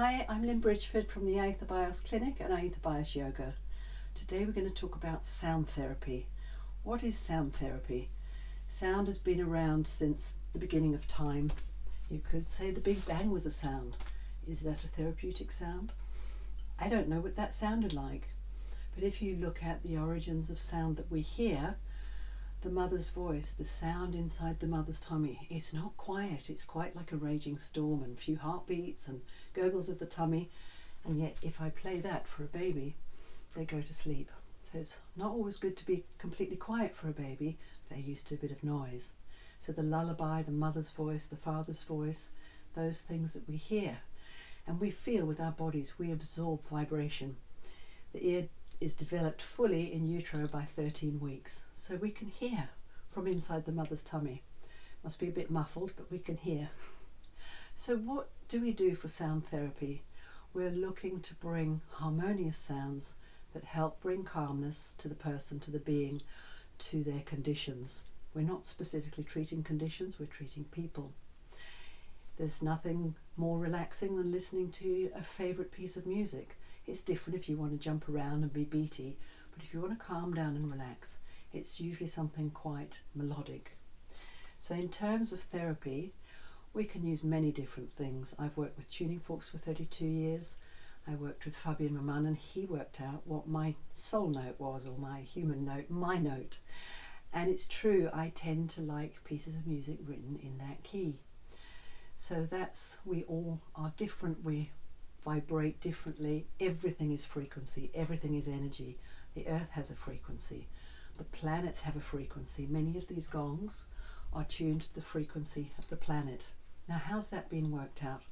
Hi, I'm Lynn Bridgeford from the Aether Bios Clinic and Aether Bios Yoga. Today we're going to talk about sound therapy. What is sound therapy? Sound has been around since the beginning of time. You could say the Big Bang was a sound. Is that a therapeutic sound? I don't know what that sounded like. But if you look at the origins of sound that we hear, the mother's voice, the sound inside the mother's tummy, it's not quiet. It's quite like a raging storm and a few heartbeats and gurgles of the tummy. And yet if I play that for a baby, they go to sleep. So it's not always good to be completely quiet for a baby. They're used to a bit of noise. So the lullaby, the mother's voice, the father's voice, those things that we hear and we feel with our bodies, we absorb vibration. The ear is developed fully in utero by 13 weeks, so we can hear from inside the mother's tummy. Must be a bit muffled, but we can hear. So what do we do for sound therapy? We're looking to bring harmonious sounds that help bring calmness to the person, to the being, to their conditions. We're not specifically treating conditions, we're treating people. There's nothing more relaxing than listening to a favourite piece of music. It's different if you want to jump around and be beaty, but if you want to calm down and relax, it's usually something quite melodic. So in terms of therapy, we can use many different things. I've worked with tuning forks for 32 years. I worked with Fabian Maman and he worked out what my soul note was, or my human note, my note. And it's true, I tend to like pieces of music written in that key. So we all are different, we vibrate differently. Everything is frequency, everything is energy. The earth has a frequency, the planets have a frequency. Many of these gongs are tuned to the frequency of the planet. Now how's that been worked out?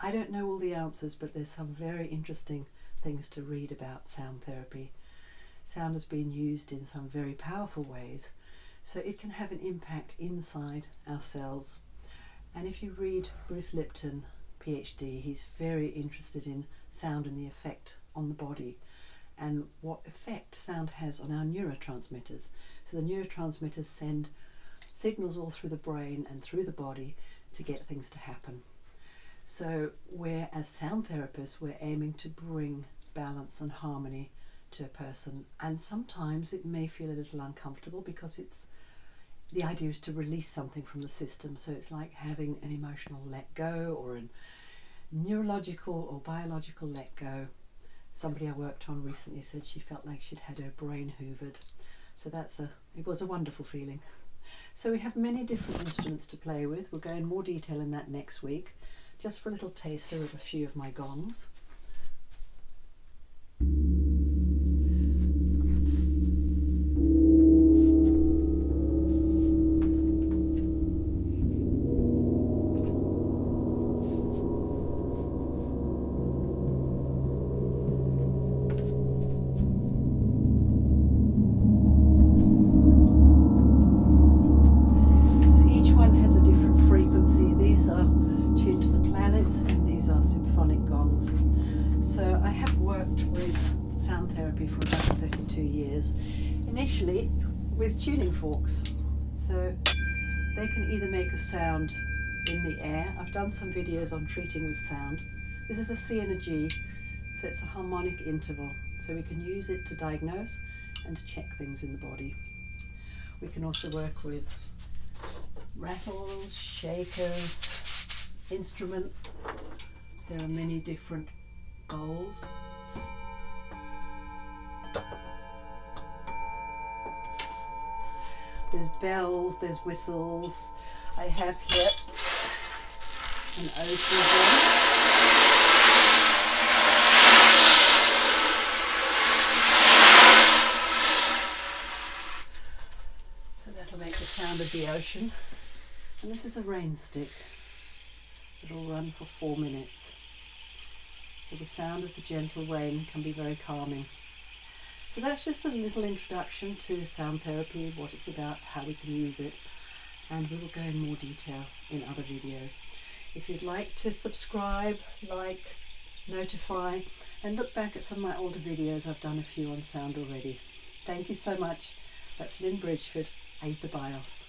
I don't know all the answers, but there's some very interesting things to read about sound therapy. Sound has been used in some very powerful ways, so it can have an impact inside our cells. And if you read Bruce Lipton, PhD, he's very interested in sound and the effect on the body and what effect sound has on our neurotransmitters. So the neurotransmitters send signals all through the brain and through the body to get things to happen. So as sound therapists, we're aiming to bring balance and harmony to a person. And sometimes it may feel a little uncomfortable because the idea is to release something from the system. So it's like having an emotional let go or a neurological or biological let go. Somebody I worked on recently said she felt like she'd had her brain hoovered. So it was a wonderful feeling. So we have many different instruments to play with. We'll go in more detail in that next week. Just for a little taster of a few of my gongs. These are tuned to the planets and these are symphonic gongs. So I have worked with sound therapy for about 32 years, initially with tuning forks. So they can either make a sound in the air. I've done some videos on treating with sound. This is a C and a G, so it's a harmonic interval. So we can use it to diagnose and to check things in the body. We can also work with rattles, shakers, instruments. There are many different bowls. There's bells, there's whistles. I have here an ocean drum. So that'll make the sound of the ocean. And this is a rain stick. It'll run for 4 minutes. So the sound of the gentle rain can be very calming. So that's just a little introduction to sound therapy, what it's about, how we can use it, and we will go in more detail in other videos. If you'd like to subscribe, like, notify, and look back at some of my older videos, I've done a few on sound already. Thank you so much. That's Lynn Bridgeford, Aether Bios.